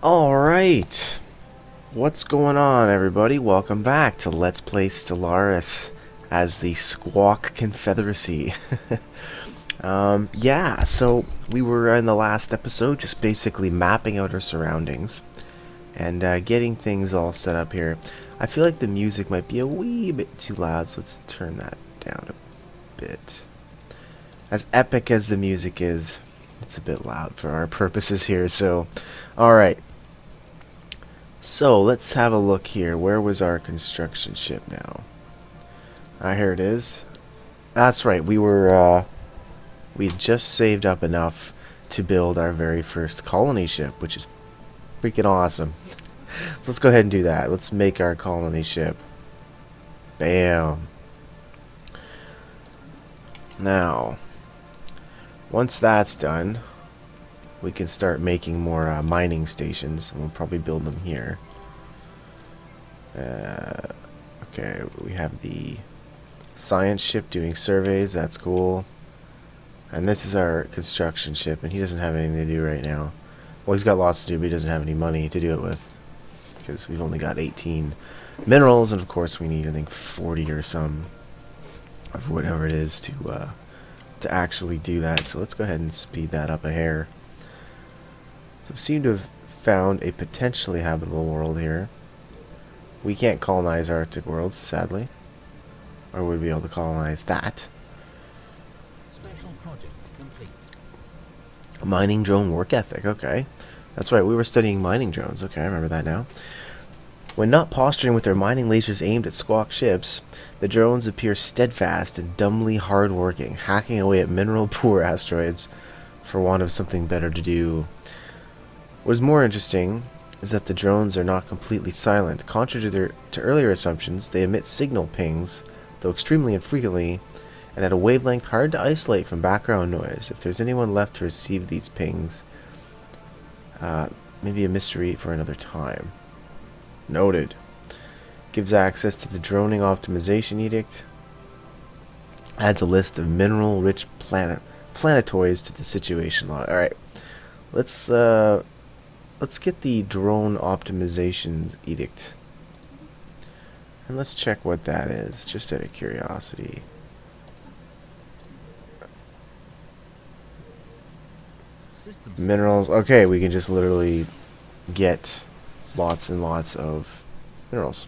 Alright, what's going on everybody? Welcome back to Let's Play Stellaris as the Squawk Confeatheracy. Yeah, so we were in the last episode just basically mapping out our surroundings and getting things all set up here. I feel like the music might be a wee bit too loud, so let's turn that down a bit. As epic as the music is, it's a bit loud for our purposes here, so alright. So, let's have a look here. Where was our construction ship now? Here it is. That's right, we had just saved up enough to build our very first colony ship, which is freaking awesome. So let's go ahead and do that. Let's make our colony ship. Bam. Now, once that's done, we can start making more mining stations, and we'll probably build them here. Okay, we have the science ship doing surveys, that's cool. And this is our construction ship, and he doesn't have anything to do right now. Well, he's got lots to do, but he doesn't have any money to do it with, because we've only got 18 minerals, and of course we need, I think, 40 or some, or whatever it is, to actually do that. So let's go ahead and speed that up a hair. So we seem to have found a potentially habitable world here. We can't colonize Arctic worlds, sadly. Or would we be able to colonize that? Special project complete. Mining drone work ethic, okay. That's right, we were studying mining drones. Okay, I remember that now. When not posturing with their mining lasers aimed at Squawk ships, the drones appear steadfast and dumbly hard-working, hacking away at mineral-poor asteroids for want of something better to do. What is more interesting is that the drones are not completely silent. Contrary to earlier assumptions, they emit signal pings, though extremely infrequently, and at a wavelength hard to isolate from background noise. If there's anyone left to receive these pings, maybe a mystery for another time. Noted. Gives access to the droning optimization edict. Adds a list of mineral-rich planetoids to the situation log. Alright, let's get the drone optimization edict. And let's check what that is, just out of curiosity. Minerals. Okay, we can just literally get lots and lots of minerals.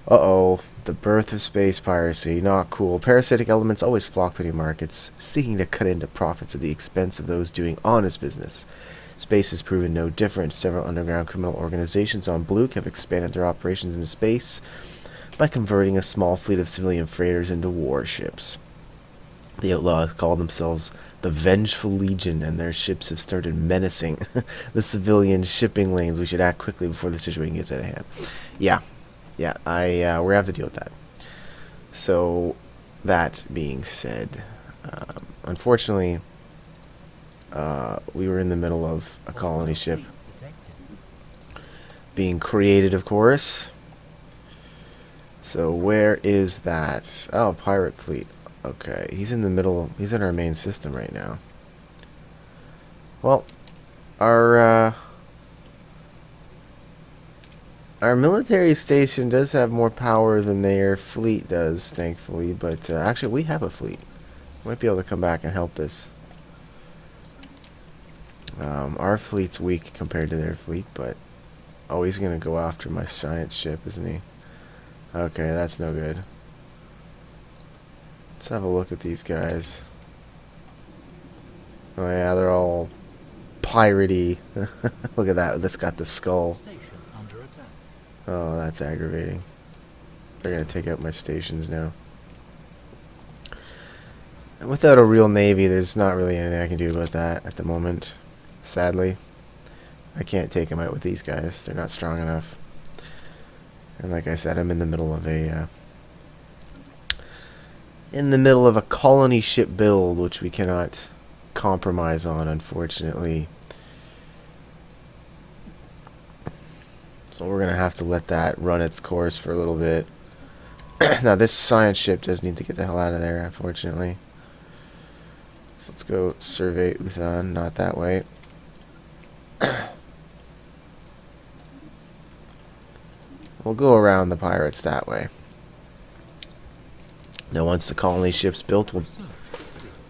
Uh-oh, the birth of space piracy. Not cool. Parasitic elements always flock to new markets, seeking to cut into profits at the expense of those doing honest business. Space has proven no different. Several underground criminal organizations on Bluke have expanded their operations into space by converting a small fleet of civilian freighters into warships. The outlaws call themselves the Vengeful Legion, and their ships have started menacing the civilian shipping lanes. We should act quickly before the situation gets out of hand. Yeah, we're gonna have to deal with that. So, that being said, unfortunately, we were in the middle of a colony ship being created, of course. So where is that? Oh, pirate fleet. Okay, he's in the middle. He's in our main system right now. Well, our military station does have more power than their fleet does, thankfully. But actually, we have a fleet. Might be able to come back and help this. Our fleet's weak compared to their fleet, but oh, he's gonna go after my science ship, isn't he? Okay, that's no good. Let's have a look at these guys. Oh yeah, they're all piratey. Look at that. This got the skull. Oh, that's aggravating. They're gonna take out my stations now. And without a real navy, there's not really anything I can do about that at the moment. Sadly, I can't take them out with these guys. They're not strong enough. And like I said, I'm in the middle of a colony ship build, which we cannot compromise on, unfortunately. So we're gonna have to let that run its course for a little bit. Now this science ship does need to get the hell out of there, unfortunately. So let's go survey Uthan, not that way. We'll go around the pirates that way. Now, once the colony ship's built,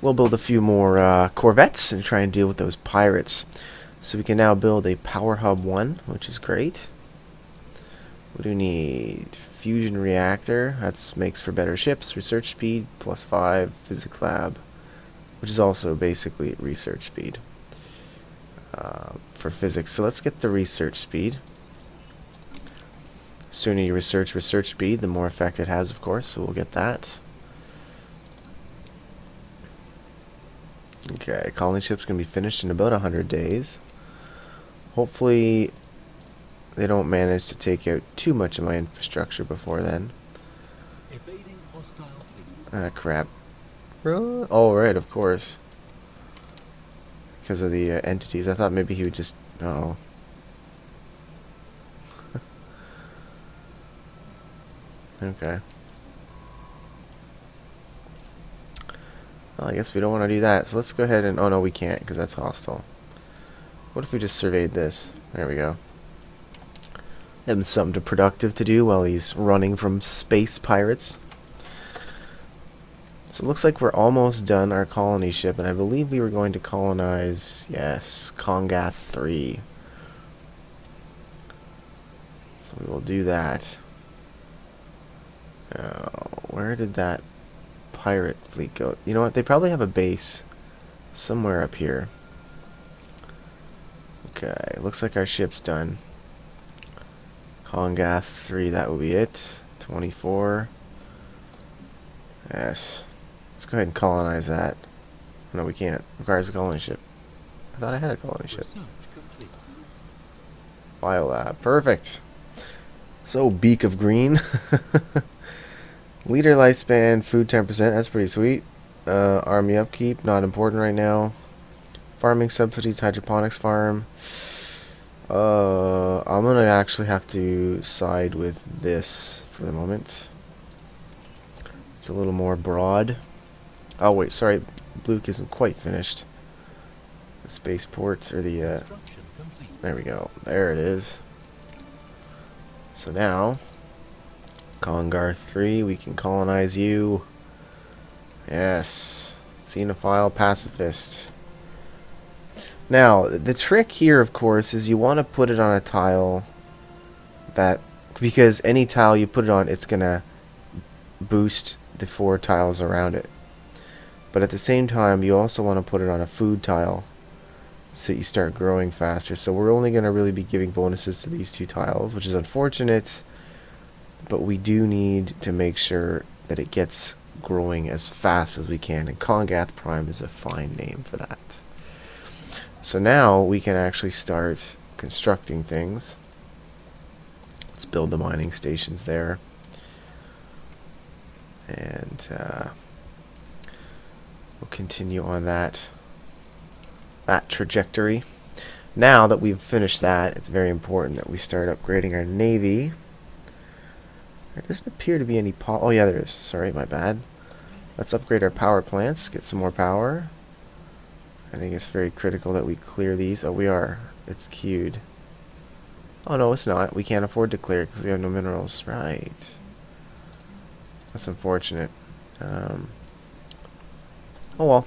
we'll build a few more corvettes and try and deal with those pirates. So we can now build a Power Hub 1, which is great. What do we need? Fusion reactor. That makes for better ships. Research speed, +5. Physics lab, which is also basically research speed for physics. So let's get the research speed. The sooner you research speed, the more effect it has, of course. So we'll get that. Okay, colony ship's going to be finished in about 100 days. Hopefully they don't manage to take out too much of my infrastructure before then. Evading hostile fleet. Ah, crap. Oh, right, of course. Because of the entities. I thought maybe he would just... Oh. Okay. Well, I guess we don't want to do that. So let's go ahead and... Oh, no, we can't, because that's hostile. What if we just surveyed this? There we go. Give him something productive to do while he's running from space pirates. So it looks like we're almost done our colony ship, and I believe we were going to colonize, yes, Confeatheracy 3. So we will do that. Now, where did that pirate fleet go? You know what? They probably have a base somewhere up here. Okay, looks like our ship's done. Confeatheracy 3, that will be it. 24. Yes. Let's go ahead and colonize that. No, we can't. Requires a colony ship. I thought I had a colony ship. Research complete. Biolab. Perfect. So, Beak of Green. Leader lifespan, food 10%. That's pretty sweet. Army upkeep, not important right now. Farming subsidies, hydroponics farm. I'm gonna actually have to side with this for the moment. It's a little more broad. Oh wait, sorry, Bluke isn't quite finished. The spaceports or the Construction complete. there we go. There it is. So now, Congar 3, we can colonize you. Yes, Xenophile pacifist. Now, the trick here, of course, is you want to put it on a tile that, because any tile you put it on, it's going to boost the 4 tiles around it. But at the same time, you also want to put it on a food tile so you start growing faster. So we're only going to really be giving bonuses to these 2 tiles, which is unfortunate, but we do need to make sure that it gets growing as fast as we can, and Kongath Prime is a fine name for that. So now we can actually start constructing things. Let's build the mining stations there. And we'll continue on that trajectory. Now that we've finished that, it's very important that we start upgrading our navy. There doesn't appear to be any oh yeah, there is. Sorry, my bad. Let's upgrade our power plants, get some more power. I think it's very critical that we clear these. Oh, we are. It's queued. Oh, no, it's not. We can't afford to clear it because we have no minerals. Right. That's unfortunate. Oh, well.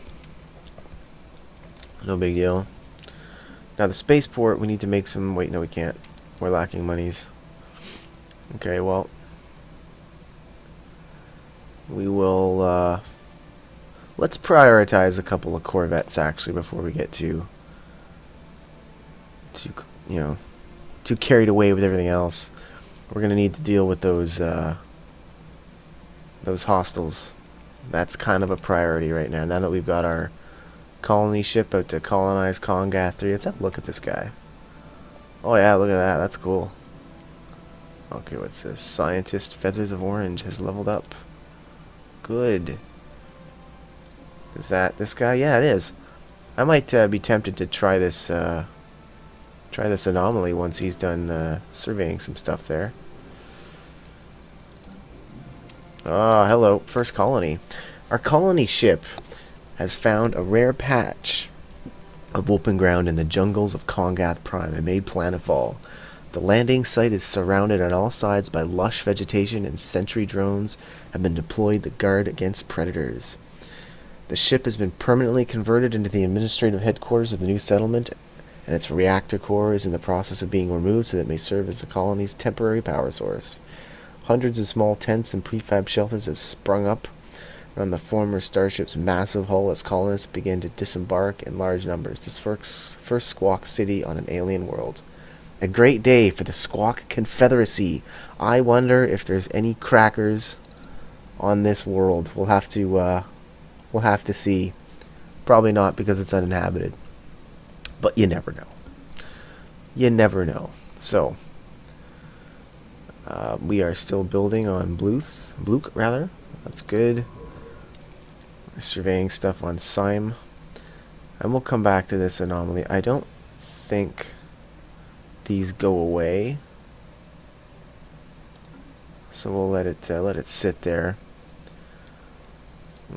No big deal. Now, the spaceport, we need to make some... Wait, no, we can't. We're lacking monies. Okay, well. We will... let's prioritize a couple of corvettes actually before we get too carried away with everything else. We're gonna need to deal with those hostiles. That's kind of a priority right now. Now that we've got our colony ship out to colonize Kongath 3, let's have a look at this guy. Oh yeah, look at that. That's cool. Okay, what's this? Scientist Feathers of Orange has leveled up. Good. Is that this guy? Yeah, it is. I might be tempted to try this anomaly once he's done surveying some stuff there. Ah, hello. First colony. Our colony ship has found a rare patch of open ground in the jungles of Kongath Prime and made planetfall. The landing site is surrounded on all sides by lush vegetation, and sentry drones have been deployed to guard against predators. The ship has been permanently converted into the administrative headquarters of the new settlement, and its reactor core is in the process of being removed so that it may serve as the colony's temporary power source. Hundreds of small tents and prefab shelters have sprung up around the former starship's massive hull as colonists begin to disembark in large numbers. This first Squawk city on an alien world. A great day for the Squawk Confeatheracy. I wonder if there's any crackers on this world. We'll have to see. Probably not, because it's uninhabited. But you never know. You never know. So, we are still building on Bluke, rather. That's good. We're surveying stuff on Sime. And we'll come back to this anomaly. I don't think these go away. So we'll let it sit there.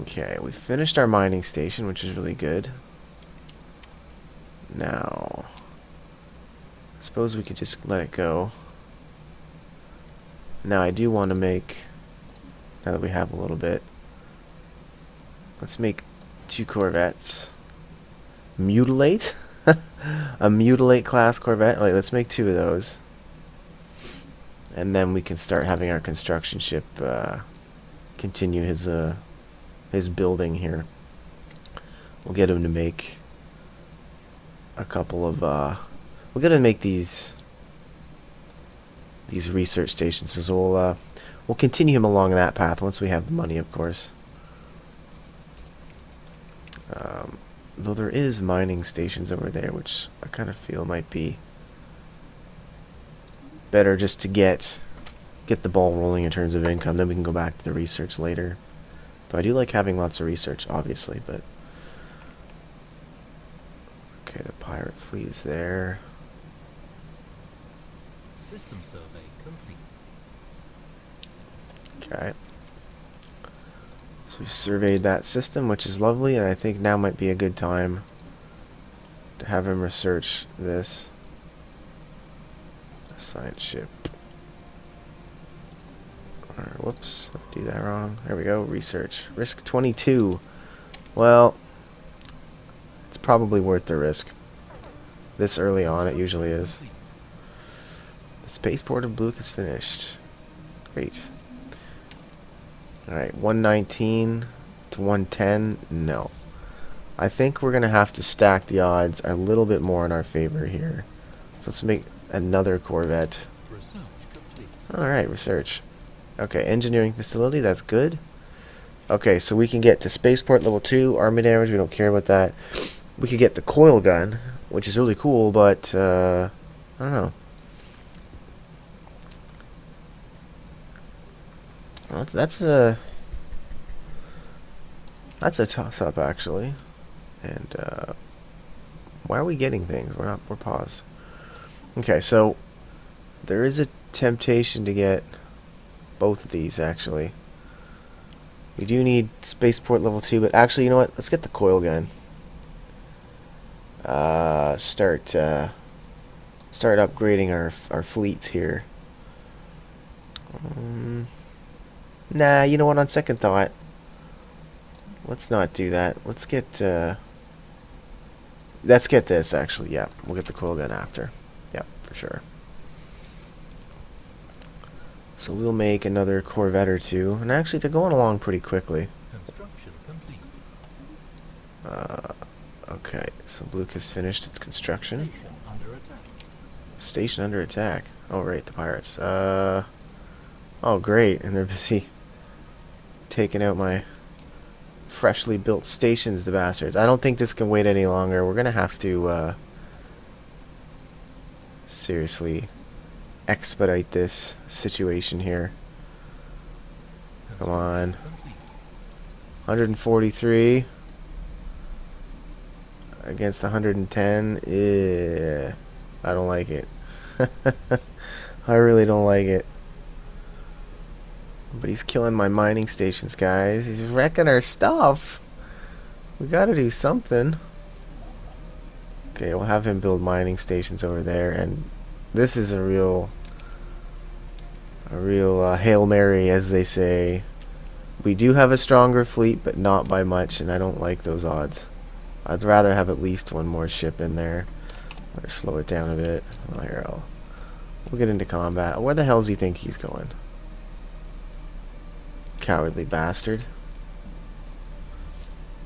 Okay, we finished our mining station, which is really good. Now, I suppose we could just let it go. Now I do want to make, now that we have a little bit, let's make 2 corvettes. Mutilate? A mutilate class corvette? Like, let's make 2 of those. And then we can start having our construction ship continue his building here. We'll get him to make a couple of we'll get him to make these research stations. So we'll continue him along that path once we have the money, of course. Though there is mining stations over there, which I kind of feel might be better just to get the ball rolling in terms of income. Then we can go back to the research later. Though I do like having lots of research, obviously, but okay, the pirate fleet is there. System survey complete. Okay. So we've surveyed that system, which is lovely, and I think now might be a good time to have him research this. Science ship. Alright, whoops, I do that wrong. There we go, research. Risk 22. Well, it's probably worth the risk. This early on, it usually is. The spaceport of Bluke is finished. Great. Alright, 119 to 110. No. I think we're going to have to stack the odds a little bit more in our favor here. So let's make another corvette. Research complete. Alright, research. Okay, engineering facility, that's good. Okay, so we can get to spaceport level 2, army damage, we don't care about that. We could get the coil gun, which is really cool, but, I don't know. Well, that's a toss-up, actually. And, why are we getting things? We're paused. Okay, so there is a temptation to get both of these, actually. We do need spaceport level 2, but actually, you know what? Let's get the coil gun. Start upgrading our fleets here. Nah, you know what? On second thought, let's not do that. Let's get this, actually. Yeah, we'll get the coil gun after. Yeah, for sure. So we'll make another corvette or 2, and actually they're going along pretty quickly. Construction complete. Okay, so Bluke has finished its construction. Station under attack. Station under attack. Oh, right, the pirates. Oh, great, and they're busy taking out my freshly built stations, the bastards. I don't think this can wait any longer. We're gonna have to seriously expedite this situation here. Come on. Complete. 143 against 110. Yeah, I don't like it. I really don't like it. But he's killing my mining stations, guys. He's wrecking our stuff. We gotta do something. Okay, we'll have him build mining stations over there, and This is a real Hail Mary, as they say. We do have a stronger fleet, but not by much, and I don't like those odds. I'd rather have at least one more ship in there. Or slow it down a bit. Well, here, we'll get into combat. Where the hell does he think he's going? Cowardly bastard.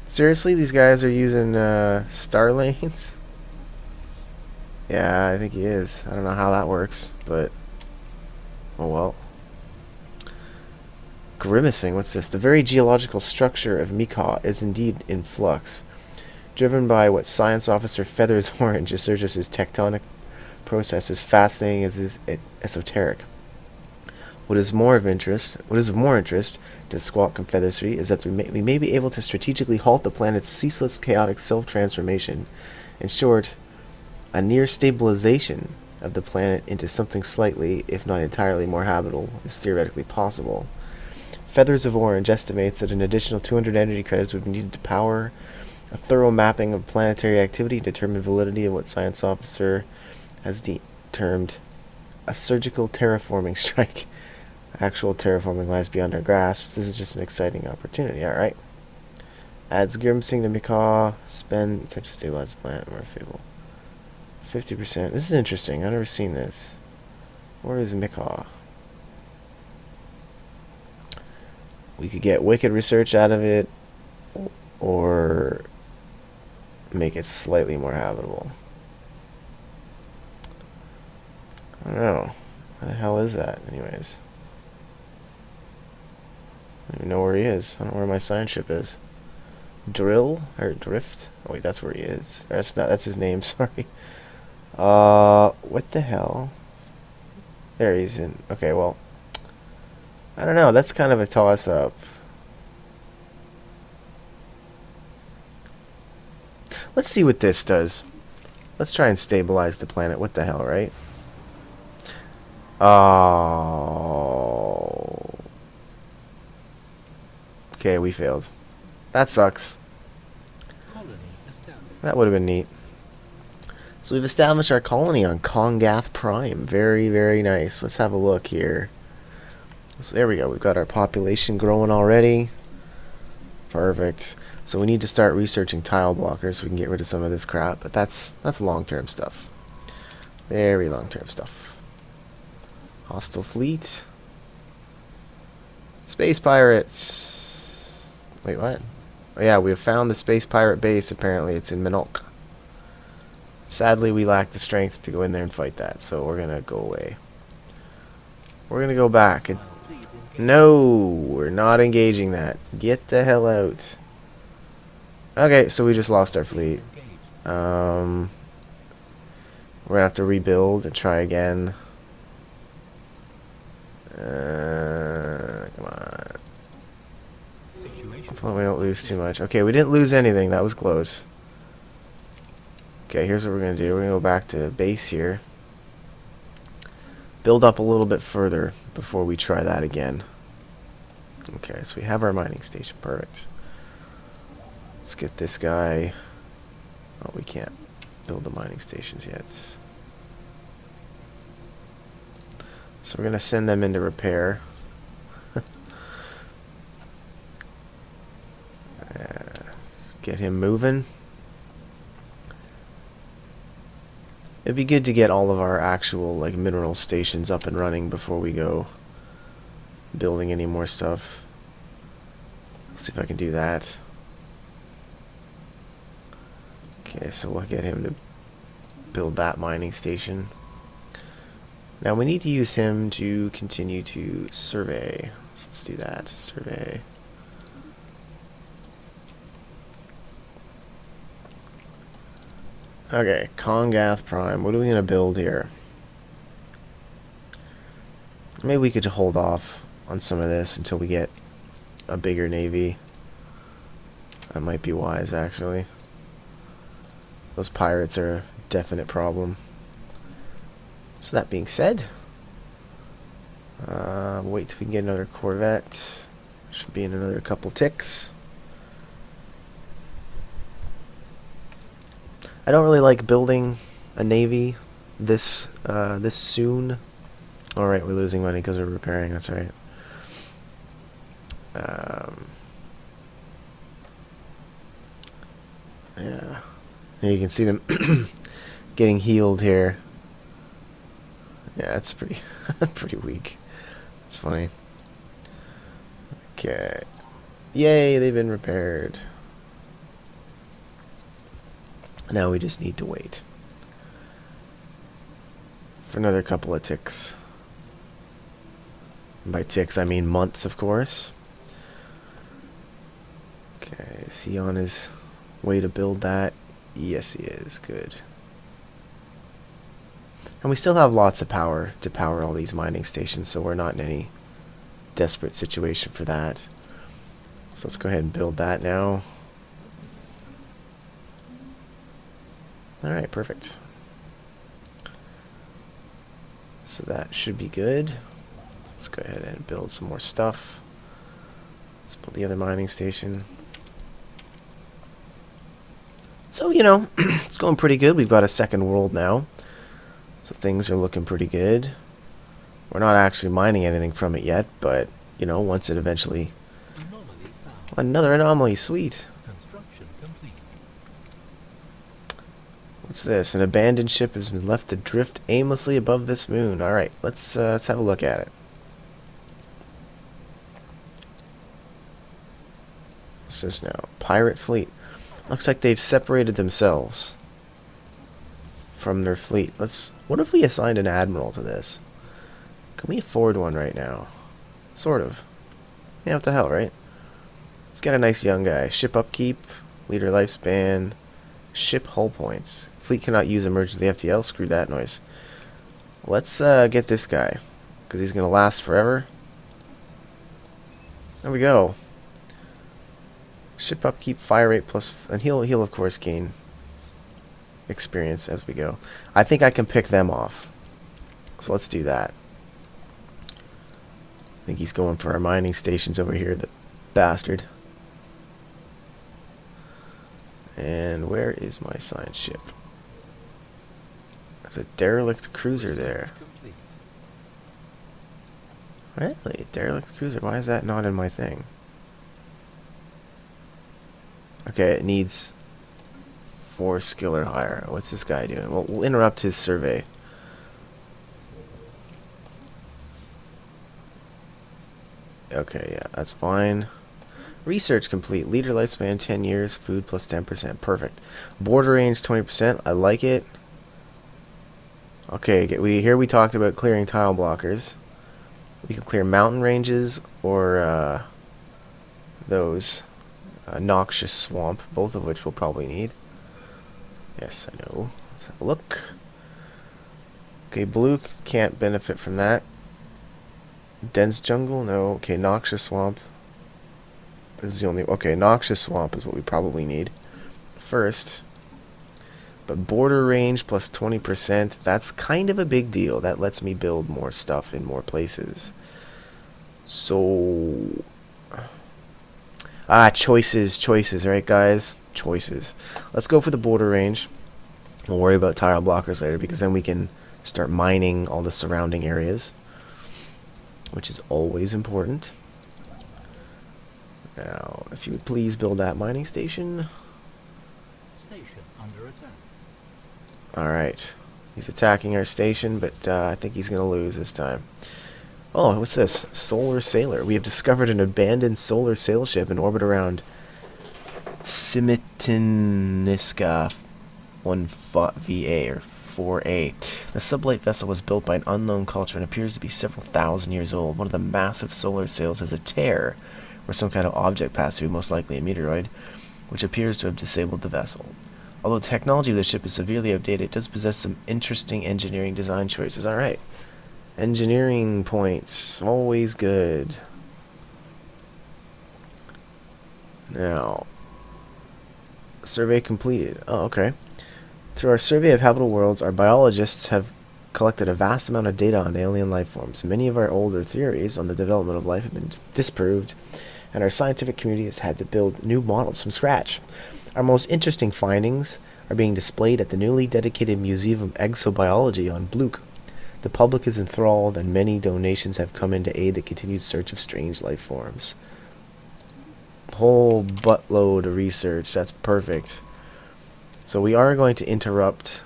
Seriously, these guys are using star lanes? Yeah, I think he is. I don't know how that works, but oh well. Grimacing, what's this? The very geological structure of Mika is indeed in flux. Driven by what science officer Feathers Orange asserts as tectonic processes, fascinating as is esoteric. What is of more interest to Squawk Confeatheracy is that we may be able to strategically halt the planet's ceaseless chaotic self-transformation. In short, a near stabilization of the planet into something slightly, if not entirely, more habitable is theoretically possible. Feathers of Orange estimates that an additional 200 energy credits would be needed to power a thorough mapping of planetary activity, determine validity of what science officer has termed a surgical terraforming strike. Actual terraforming lies beyond our grasp. This is just an exciting opportunity. Alright. Adds grimacing to Mika. Spend attempt to stabilize the planet. More favorable. 50%. This is interesting. I've never seen this. Where is Mika? We could get wicked research out of it, or make it slightly more habitable. I don't know. What the hell is that, anyways? I don't even know where he is. I don't know where my science ship is. Drill? Or Drift? Oh wait, that's where he is. That's not, that's his name, sorry. What the hell? There he's in. Okay, well, I don't know. That's kind of a toss-up. Let's see what this does. Let's try and stabilize the planet. What the hell, right? Oh. Okay, we failed. That sucks. Colony established. That would have been neat. So we've established our colony on Kongath Prime. Very, very nice. Let's have a look here. So there we go. We've got our population growing already. Perfect. So we need to start researching tile blockers so we can get rid of some of this crap. But that's long-term stuff. Very long-term stuff. Hostile fleet. Space pirates. Wait, what? Oh yeah, we have found the space pirate base. Apparently it's in Minok. Sadly, we lack the strength to go in there and fight that, so we're gonna go away. We're gonna go back. No, we're not engaging that. Get the hell out. Okay, so we just lost our fleet. We're gonna have to rebuild and try again. Come on. Hopefully we don't lose too much. Okay, we didn't lose anything. That was close. Okay, here's what we're going to do. We're going to go back to base here. Build up a little bit further before we try that again. Okay, so we have our mining station. Perfect. Let's get this guy. Oh, we can't build the mining stations yet. So we're going to send them into repair. Get him moving. It'd be good to get all of our actual like mineral stations up and running before we go building any more stuff. Let's see if I can do that. Okay, so we'll get him to build that mining station. Now we need to use him to continue to survey. So let's do that. Survey. Okay, Kongath Prime. What are we going to build here? Maybe we could hold off on some of this until we get a bigger navy. That might be wise, actually. Those pirates are a definite problem. So that being said, wait till we can get another corvette. Should be in another couple ticks. I don't really like building a navy this soon. All right, we're losing money because we're repairing. That's right. Yeah. And you can see them getting healed here. Yeah, it's pretty pretty weak. It's funny. Okay. Yay, they've been repaired. Now we just need to wait for another couple of ticks. And by ticks, I mean months, of course. Okay, is he on his way to build that? Yes, he is. Good. And we still have lots of power to power all these mining stations, so we're not in any desperate situation for that. So let's go ahead and build that now. Alright, perfect. So that should be good. Let's go ahead and build some more stuff. Let's build the other mining station. So, you know, it's going pretty good. We've got a second world now. So things are looking pretty good. We're not actually mining anything from it yet, but, you know, once it eventually... Anomaly found. Another anomaly, sweet. Construction complete. What's this? An abandoned ship has been left to drift aimlessly above this moon. Alright, let's have a look at it. What's this now? Pirate fleet. Looks like they've separated themselves from their fleet. What if we assigned an admiral to this? Can we afford one right now? Sort of. Yeah, what the hell, right? Let's get a nice young guy. Ship upkeep, leader lifespan, ship hull points. Fleet cannot use emergency FTL. Screw that noise. Let's get this guy, because he's going to last forever. There we go. Ship upkeep, fire rate plus, and he'll of course gain experience as we go. I think I can pick them off. So let's do that. I think he's going for our mining stations over here, the bastard. And where is my assigned ship? There's a derelict cruiser there. Complete. Really? Derelict cruiser? Why is that not in my thing? Okay, it needs 4 skill or higher. What's this guy doing? Well, we'll interrupt his survey. Okay, yeah, that's fine. Research complete. Leader lifespan 10 years. Food plus 10%. Perfect. Border range 20%. I like it. Okay, here we talked about clearing tile blockers. We can clear mountain ranges or those. Noxious swamp, both of which we'll probably need. Yes, I know. Let's have a look. Okay, blue can't benefit from that. Dense jungle, no. Okay, noxious swamp. This is the only... Okay, noxious swamp is what we probably need first. But border range plus 20%, that's kind of a big deal. That lets me build more stuff in more places. So... choices, right, guys? Choices. Let's go for the border range. We'll worry about tile blockers later, because then we can start mining all the surrounding areas, which is always important. Now, if you would please build that mining station. Station under attack. Alright. He's attacking our station, but I think he's going to lose this time. Oh, what's this? Solar Sailor. We have discovered an abandoned solar sail ship in orbit around Simitiniska 1VA or 4A. The sublight vessel was built by an unknown culture and appears to be several thousand years old. One of the massive solar sails has a tear where some kind of object passed through, most likely a meteoroid, which appears to have disabled the vessel. Although the technology of the ship is severely outdated, it does possess some interesting engineering design choices. Alright. Engineering points. Always good. Now, survey completed. Oh, okay. Through our survey of habitable worlds, our biologists have collected a vast amount of data on alien life forms. Many of our older theories on the development of life have been disproved, and our scientific community has had to build new models from scratch. Our most interesting findings are being displayed at the newly dedicated Museum of Exobiology on Bluke. The public is enthralled, and many donations have come in to aid the continued search of strange life forms. Whole buttload of research. That's perfect. So we are going to interrupt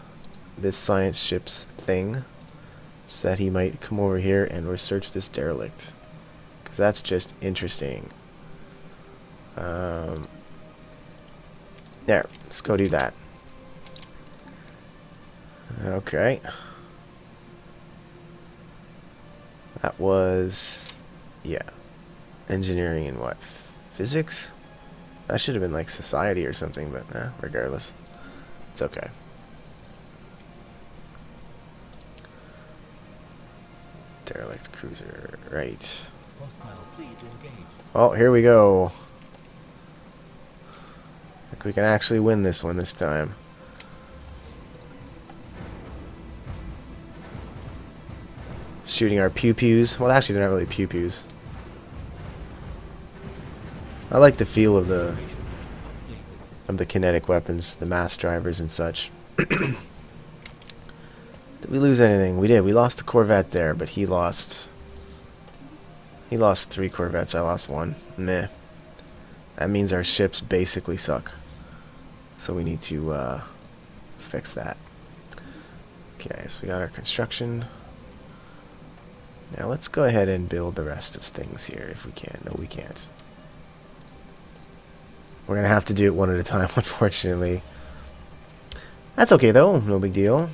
this science ship's thing so that he might come over here and research this derelict. Because that's just interesting. There. Let's go do that. Okay. That was... yeah. Engineering and what? Physics? That should have been like society or something, but regardless. It's okay. Derelict cruiser, right. Hostile fleet engaged. Oh, here we go. I think we can actually win this one this time. Shooting our pew-pews. Well, actually, they're not really pew-pews. I like the feel of the kinetic weapons, the mass drivers and such. Did we lose anything? We did. We lost the Corvette there, but he lost 3 Corvettes. I lost 1. Meh. That means our ships basically suck. So we need to fix that. Okay, so we got our construction. Now let's go ahead and build the rest of things here if we can. No, we can't. We're going to have to do it one at a time, unfortunately. That's okay, though. No big deal.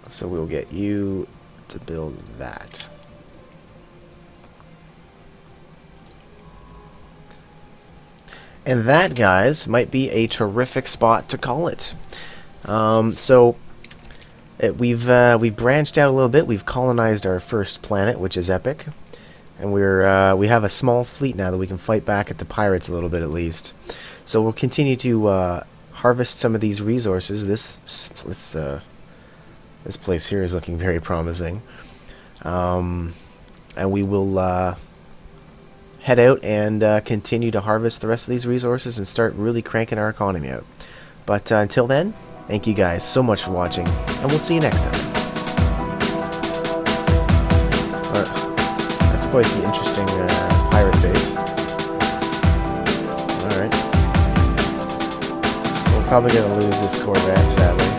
So we'll get you to build that. And that, guys, might be a terrific spot to call it. We've branched out a little bit. We've colonized our first planet, which is epic. And we have a small fleet now that we can fight back at the pirates a little bit at least. So we'll continue to harvest some of these resources. This place here is looking very promising. And we will head out and continue to harvest the rest of these resources and start really cranking our economy out. But until then, thank you guys so much for watching, and we'll see you next time. That's quite the interesting pirate base. Alright. So we're probably going to lose this Corvette, sadly.